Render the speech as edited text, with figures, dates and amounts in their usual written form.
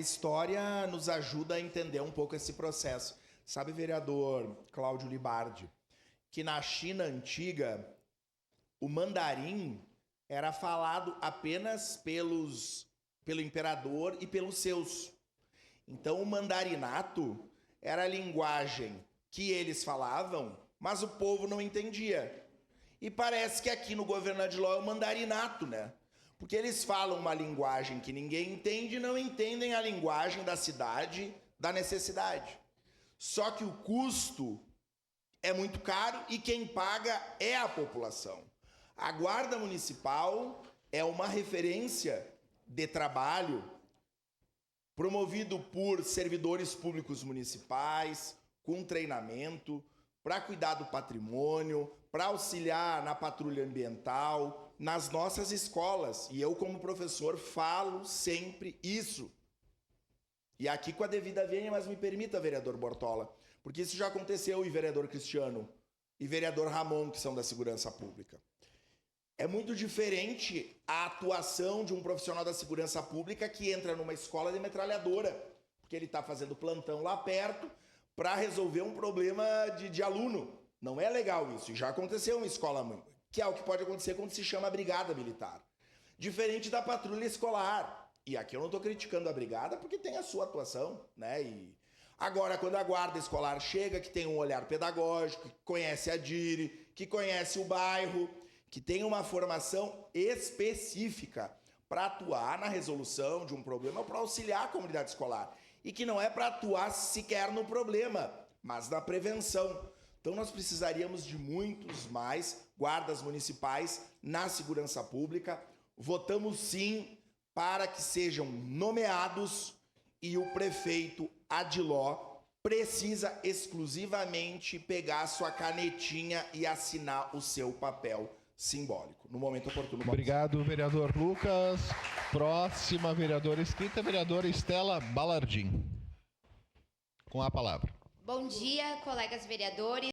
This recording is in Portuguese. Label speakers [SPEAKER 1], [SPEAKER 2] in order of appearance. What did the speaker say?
[SPEAKER 1] História nos ajuda a entender um pouco esse processo. Sabe, vereador Cláudio Libardi, que na China antiga o mandarim era falado apenas pelo imperador e pelos seus. Então o mandarinato era a linguagem que eles falavam, mas o povo não entendia. E parece que aqui no governo Adiló é o mandarinato, né? Porque eles falam uma linguagem que ninguém entende e não entendem a linguagem da cidade, da necessidade. Só que o custo é muito caro e quem paga é a população. A Guarda Municipal é uma referência de trabalho promovido por servidores públicos municipais, com treinamento, para cuidar do patrimônio, para auxiliar na patrulha ambiental, nas nossas escolas. E eu, como professor, falo sempre isso. E aqui com a devida vênia, mas me permita, vereador Bortola, porque isso já aconteceu, e vereador Cristiano, e vereador Ramon, que são da segurança pública. É muito diferente a atuação de um profissional da segurança pública que entra numa escola de metralhadora, porque ele está fazendo plantão lá perto para resolver um problema de aluno. Não é legal isso. Já aconteceu em escola, que é o que pode acontecer quando se chama brigada militar. Diferente da patrulha escolar. E aqui eu não estou criticando a brigada porque tem a sua atuação, né? E agora, quando a guarda escolar chega, que tem um olhar pedagógico, que conhece a DIRI, que conhece o bairro, que tem uma formação específica para atuar na resolução de um problema, para auxiliar a comunidade escolar. E que não é para atuar sequer no problema, mas na prevenção. Então nós precisaríamos de muitos mais guardas municipais na segurança pública. Votamos sim para que sejam nomeados e o prefeito Adiló precisa exclusivamente pegar sua canetinha e assinar o seu papel simbólico, no momento oportuno.
[SPEAKER 2] Obrigado, vereador Lucas. Próxima vereadora inscrita, vereadora Estela Balardim. Com a palavra.
[SPEAKER 3] Bom dia, colegas vereadores.